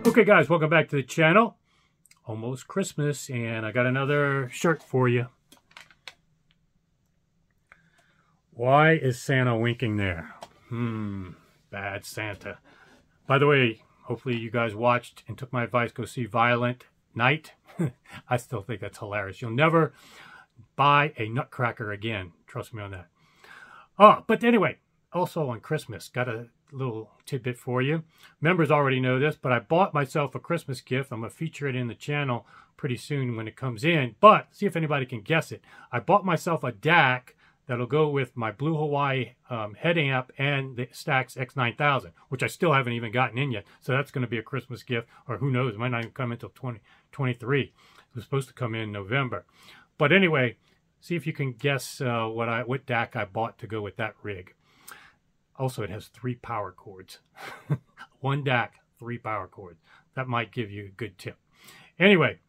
Okay guys, welcome back to the channel. Almost Christmas, and I got another shirt for you. Why is Santa winking there? Bad Santa. By the way, hopefully you guys watched and took my advice, go see Violent Night. I still think that's hilarious. You'll never buy a nutcracker again. Trust me on that. Oh, but anyway, also on Christmas, got a little tidbit for you. Members already know this, but I bought myself a Christmas gift. I'm going to feature it in the channel pretty soon when it comes in, but see if anybody can guess it. I bought myself a DAC that'll go with my Blue Hawaii head amp and the Stax X9000, which I still haven't even gotten in yet. So that's going to be a Christmas gift, or who knows, it might not even come until 2023. It was supposed to come in November. But anyway, see if you can guess what DAC I bought to go with that rig. Also, it has 3 power cords. One DAC, 3 power cords. That might give you a good tip. Anyway,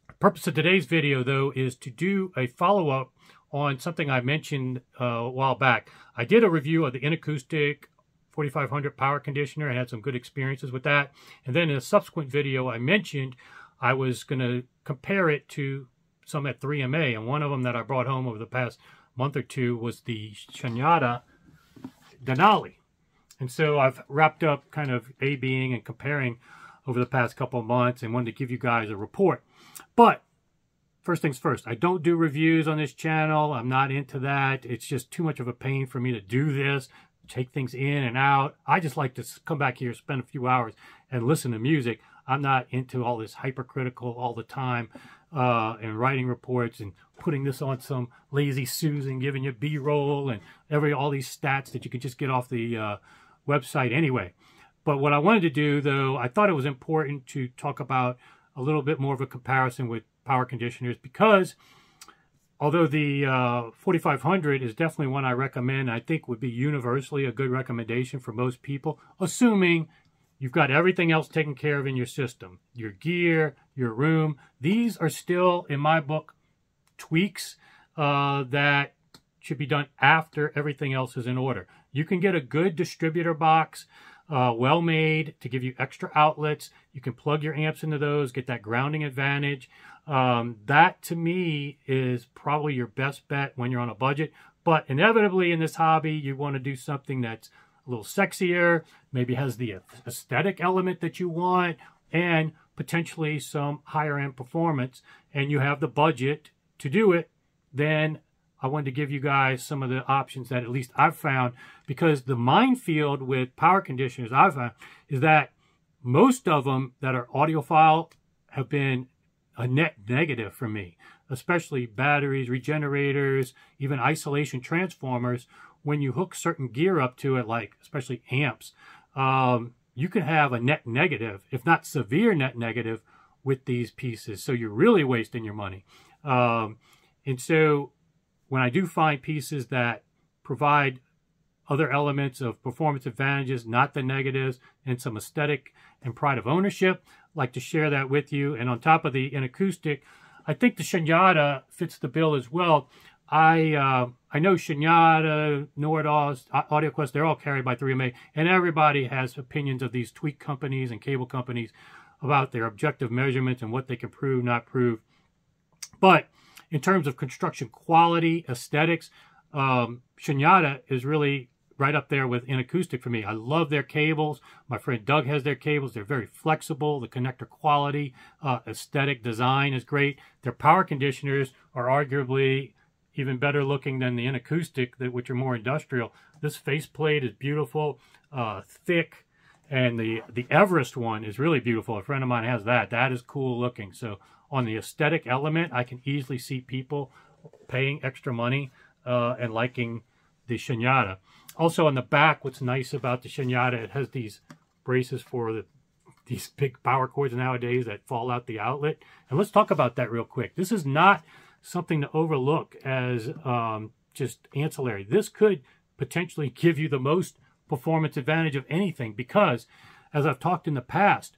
the purpose of today's video, though, is to do a follow-up on something I mentioned a while back. I did a review of the Inakustik 4500 power conditioner. I had some good experiences with that. And then in a subsequent video, I mentioned I was going to compare it to some at 3MA. And one of them that I brought home over the past month or two was the Shunyata Denali. And so I've wrapped up kind of A-Bing and comparing over the past couple of months and wanted to give you guys a report. But first things first, I don't do reviews on this channel. I'm not into that. It's just too much of a pain for me to do this, take things in and out. I just like to come back here, spend a few hours and listen to music. I'm not into all this hypercritical all the time and writing reports and putting this on some lazy Susan, giving you B-roll and all these stats that you can just get off the website anyway. But what I wanted to do, though, I thought it was important to talk about a little bit more of a comparison with power conditioners, because although the 4500 is definitely one I recommend, I think would be universally a good recommendation for most people, assuming you've got everything else taken care of in your system, your gear, your room. These are still, in my book, tweaks that should be done after everything else is in order. You can get a good distributor box, well made, to give you extra outlets. You can plug your amps into those, get that grounding advantage. That, to me, is probably your best bet when you're on a budget. But inevitably in this hobby, you want to do something that's a little sexier, maybe has the aesthetic element that you want, and potentially some higher end performance, and you have the budget to do it. Then I wanted to give you guys some of the options that at least I've found, because the minefield with power conditioners I've found is that most of them that are audiophile have been a net negative for me, especially batteries, regenerators, even isolation transformers. When you hook certain gear up to it, like especially amps, you can have a net negative, if not severe net negative, with these pieces. So you're really wasting your money. And so when I do find pieces that provide other elements of performance advantages, not the negatives, and some aesthetic and pride of ownership, I'd like to share that with you. And on top of the Inakustik, I think the Shunyata fits the bill as well. I know Shunyata, Nordos, AudioQuest, they're all carried by 3MA, and everybody has opinions of these tweak companies and cable companies about their objective measurements and what they can prove, not prove. But in terms of construction quality, aesthetics, Shunyata is really right up there with Inakustik for me. I love their cables. My friend Doug has their cables. They're very flexible. The connector quality, aesthetic design is great. Their power conditioners are arguably even better looking than the Inakustik, which are more industrial. This faceplate is beautiful, thick, and the Everest one is really beautiful. A friend of mine has that. That is cool looking. So on the aesthetic element, I can easily see people paying extra money and liking the Shunyata. Also on the back, what's nice about the Shunyata, it has these braces for these big power cords nowadays that fall out the outlet. And let's talk about that real quick. This is not something to overlook as just ancillary. This could potentially give you the most performance advantage of anything, because as I've talked in the past,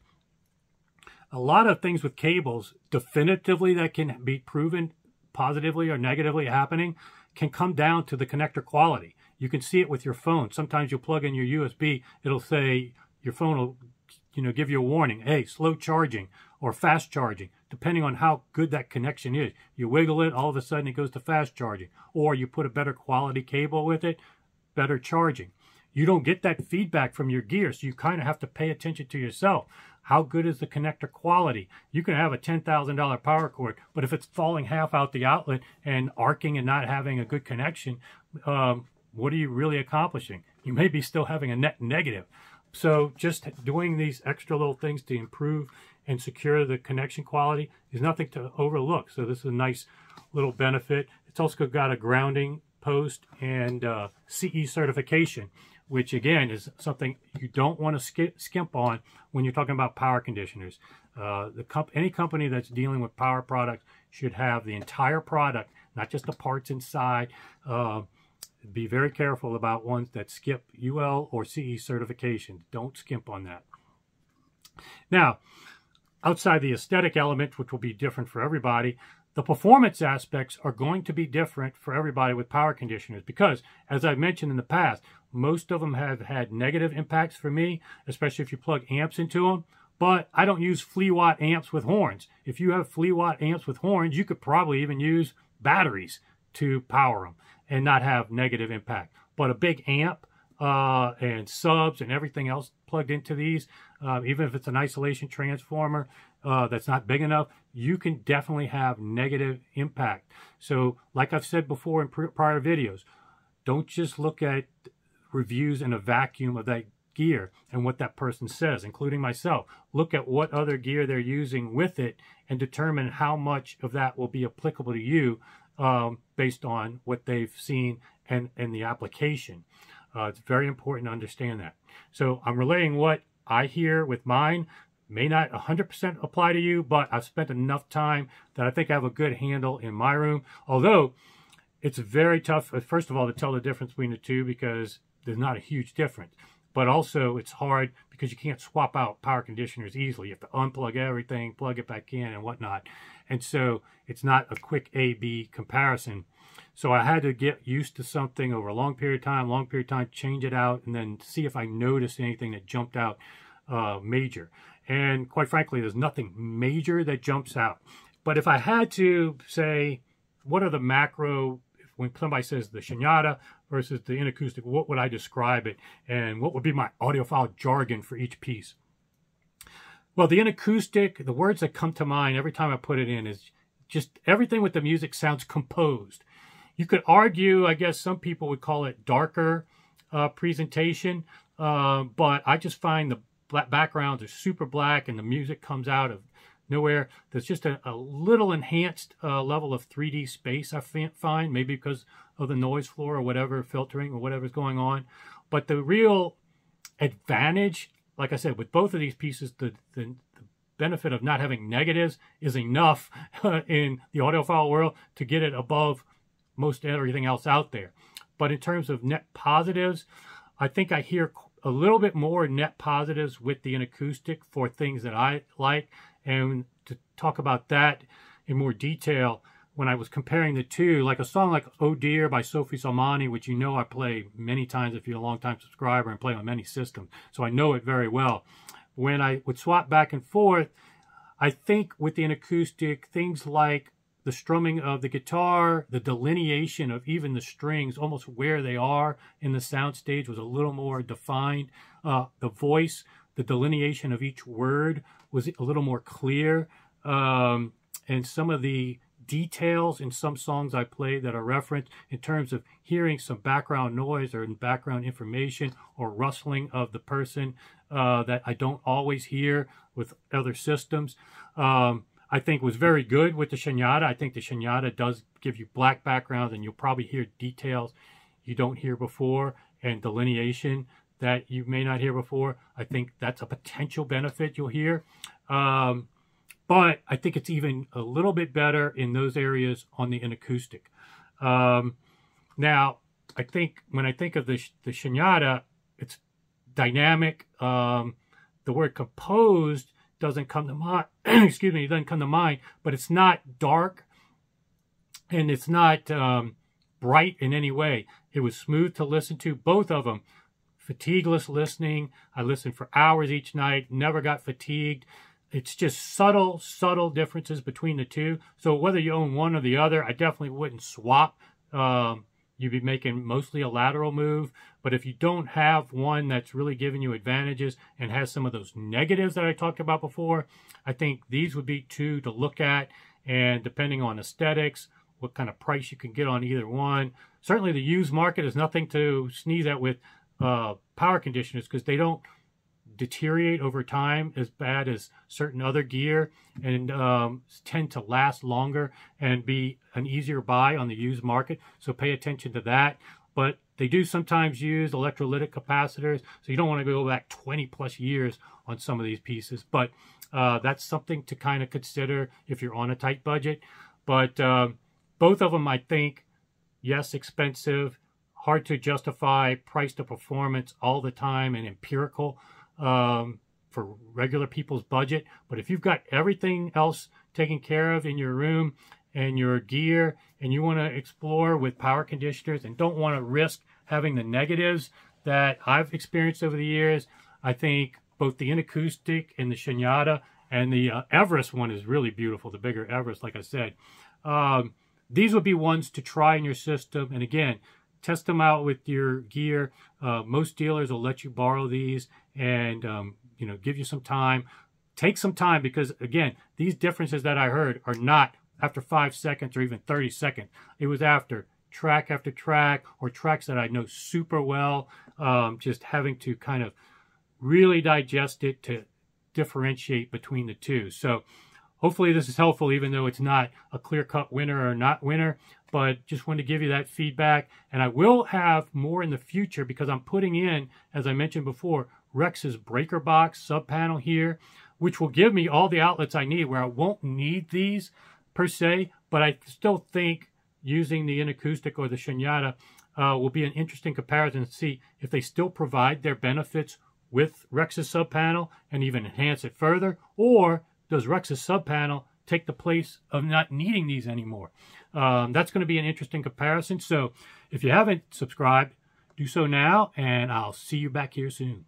a lot of things with cables definitively that can be proven positively or negatively happening can come down to the connector quality. You can see it with your phone. Sometimes you'll plug in your USB, it'll say your phone will give you a warning. Hey, slow charging or fast charging, depending on how good that connection is. You wiggle it, all of a sudden it goes to fast charging. Or you put a better quality cable with it, better charging. You don't get that feedback from your gear, so you kind of have to pay attention to yourself. How good is the connector quality? You can have a $10,000 power cord, but if it's falling half out the outlet and arcing and not having a good connection, what are you really accomplishing? You may be still having a net negative. So just doing these extra little things to improve and secure the connection quality is nothing to overlook. So this is a nice little benefit. It's also got a grounding post and CE certification, which again is something you don't want to skimp on when you're talking about power conditioners. Any company that's dealing with power products should have the entire product, not just the parts inside. Be very careful about ones that skip UL or CE certification. Don't skimp on that. Now, outside the aesthetic element, which will be different for everybody, the performance aspects are going to be different for everybody with power conditioners because, as I've mentioned in the past, most of them have had negative impacts for me, especially if you plug amps into them. But I don't use FleeWatt amps with horns. If you have FleeWatt amps with horns, you could probably even use batteries to power them and not have negative impact. But a big amp and subs and everything else plugged into these, even if it's an isolation transformer that's not big enough, you can definitely have negative impact. So like I've said before in prior videos, don't just look at reviews in a vacuum of that gear and what that person says, including myself. Look at what other gear they're using with it and determine how much of that will be applicable to you based on what they've seen and the application. It's very important to understand that. So I'm relaying what I hear with mine. May not 100% apply to you, but I've spent enough time that I think I have a good handle in my room. Although it's very tough, first of all, to tell the difference between the two because there's not a huge difference. But also it's hard because you can't swap out power conditioners easily. You have to unplug everything, plug it back in and whatnot. And so it's not a quick A-B comparison. So I had to get used to something over a long period of time, change it out, and then see if I noticed anything that jumped out major. And quite frankly, there's nothing major that jumps out. But if I had to say, what are the macro, when somebody says the Shunyata versus the Inakustik, what would I describe it? And what would be my audiophile jargon for each piece? Well, the Inakustik, the words that come to mind every time I put it in is just everything with the music sounds composed. You could argue, I guess some people would call it darker presentation, but I just find the backgrounds are super black and the music comes out of nowhere. There's just a little enhanced level of 3D space I find, maybe because of the noise floor or whatever, filtering or whatever's going on. But the real advantage, like I said, with both of these pieces, the benefit of not having negatives is enough in the audiophile world to get it above most everything else out there. But in terms of net positives, I think I hear a little bit more net positives with the Inakustik for things that I like. And to talk about that in more detail, when I was comparing the two, like a song like Oh Dear by Sophie Salmani, which you know I play many times if you're a long-time subscriber and play on many systems, so I know it very well. When I would swap back and forth, I think with the Inakustik, things like the strumming of the guitar, the delineation of even the strings, almost where they are in the sound stage was a little more defined. The voice, the delineation of each word was a little more clear. And some of the details in some songs I play that are referenced in terms of hearing some background noise or background information or rustling of the person that I don't always hear with other systems. I think was very good with the Shunyata. I think the Shunyata does give you black backgrounds and you'll probably hear details you don't hear before and delineation that you may not hear before. I think that's a potential benefit you'll hear. But I think it's even a little bit better in those areas on the Inakustik. Now, I think when I think of the Shunyata, it's dynamic. The word composed doesn't come to mind. Excuse me, it doesn't come to mind. But it's not dark, and it's not bright in any way. It was smooth to listen to. Both of them fatigueless listening. I listened for hours each night, never got fatigued. It's just subtle differences between the two. So whether you own one or the other, I definitely wouldn't swap. You'd be making mostly a lateral move. But if you don't have one that's really giving you advantages and has some of those negatives that I talked about before, I think these would be two to look at. And depending on aesthetics, what kind of price you can get on either one. Certainly the used market is nothing to sneeze at with power conditioners, because they don't deteriorate over time as bad as certain other gear, and tend to last longer and be an easier buy on the used market. So pay attention to that. But they do sometimes use electrolytic capacitors, so you don't want to go back 20 plus years on some of these pieces. But that's something to kind of consider if you're on a tight budget. But both of them, I think, yes, expensive, hard to justify price to performance all the time, and empirical for regular people's budget. But if you've got everything else taken care of in your room and your gear, and you want to explore with power conditioners and don't want to risk having the negatives that I've experienced over the years, I think both the Inakustik and the Shunyata, and the Everest one is really beautiful, the bigger Everest, like I said. These would be ones to try in your system. And again, test them out with your gear. Most dealers will let you borrow these and you know, give you some time. Take some time, because again, these differences that I heard are not after 5 seconds or even 30 seconds. It was after track after track, or tracks that I know super well, just having to kind of really digest it to differentiate between the two. So hopefully this is helpful, even though it's not a clear-cut winner or not winner. But just wanted to give you that feedback. And I will have more in the future, because I'm putting in, as I mentioned before, Rex's breaker box sub panel here, which will give me all the outlets I need, where I won't need these per se. But I still think using the Inakustik or the Shunyata will be an interesting comparison to see if they still provide their benefits with Rex's sub panel and even enhance it further, or does Rex's sub panel take the place of not needing these anymore? That's going to be an interesting comparison. So if you haven't subscribed, do so now, and I'll see you back here soon.